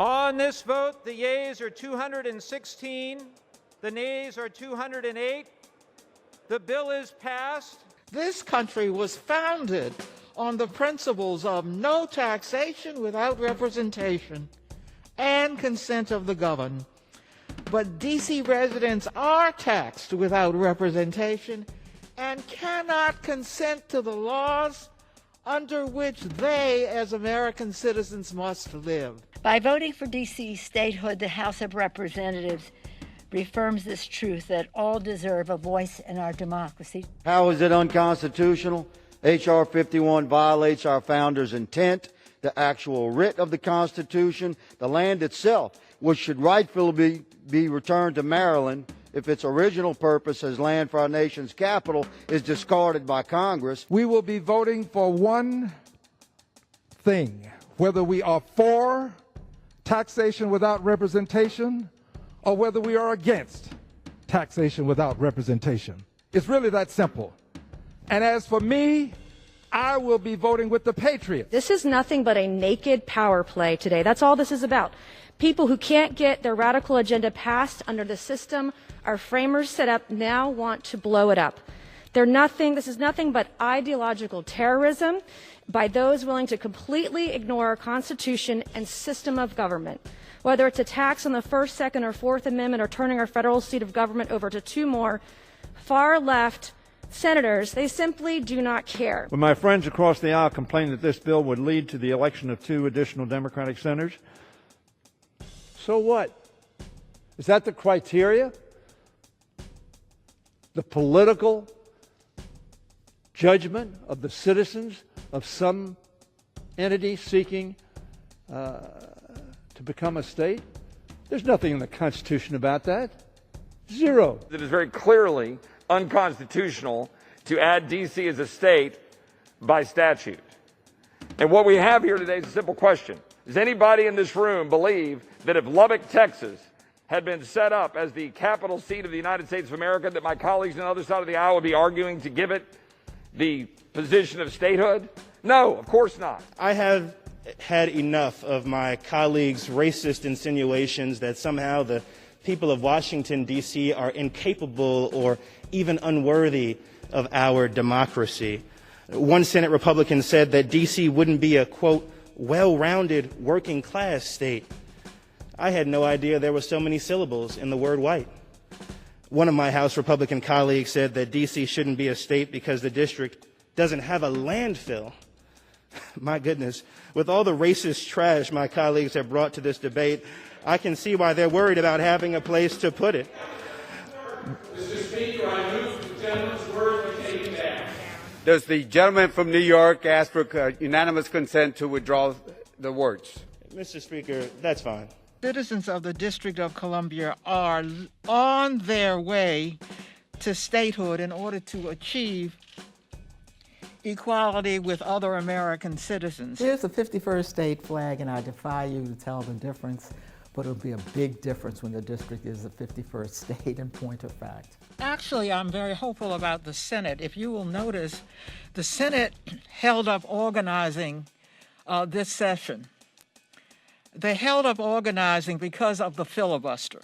On this vote, the yeas are 216, the nays are 208. The bill is passed. This country was founded on the principles of no taxation without representation and consent of the governed. But D.C. residents are taxed without representation and cannot consent to the laws under which they, as American citizens, must live. By voting for D.C. statehood, the House of Representatives reaffirms this truth that all deserve a voice in our democracy. How is it unconstitutional? H.R. 51 violates our founders' intent, the actual writ of the Constitution, the land itself, which should rightfully be returned to Maryland if its original purpose as land for our nation's capital is discarded by Congress. We will be voting for one thing, whether we are for taxation without representation or whether we are against taxation without representation. It's really that simple. And as for me, I will be voting with the Patriots. This is nothing but a naked power play today. That's all this is about. People who can't get their radical agenda passed under the system our framers set up now want to blow it up. This is nothing but ideological terrorism by those willing to completely ignore our Constitution and system of government. Whether it's a tax on the First, Second, or Fourth Amendment or turning our federal seat of government over to two more far-left senators, they simply do not care. When my friends across the aisle complain that this bill would lead to the election of 2 additional Democratic senators, so what? Is that the criteria? The political judgment of the citizens of some entity seeking to become a state? There's nothing in the Constitution about that. Zero. It is very clearly unconstitutional to add D.C. as a state by statute. And what we have here today is a simple question. Does anybody in this room believe that if Lubbock, Texas, had been set up as the capital seat of the United States of America, that my colleagues on the other side of the aisle would be arguing to give it the position of statehood? No, of course not. I have had enough of my colleagues' racist insinuations that somehow the people of Washington, D.C. are incapable or even unworthy of our democracy. One Senate Republican said that D.C. wouldn't be a, quote, well-rounded working class state. I had no idea there were so many syllables in the word white. One of my House Republican colleagues said that D.C. shouldn't be a state because the district doesn't have a landfill. My goodness, with all the racist trash my colleagues have brought to this debate, I can see why they're worried about having a place to put it. Mr. Speaker, I move the gentleman's word be taken back. Does the gentleman from New York ask for unanimous consent to withdraw the words? Mr. Speaker, that's fine. Citizens of the District of Columbia are on their way to statehood in order to achieve equality with other American citizens. There's a 51st state flag, and I defy you to tell the difference, but it'll be a big difference when the district is the 51st state in point of fact. Actually, I'm very hopeful about the Senate. If you will notice, the Senate held up organizing this session. They held up organizing because of the filibuster.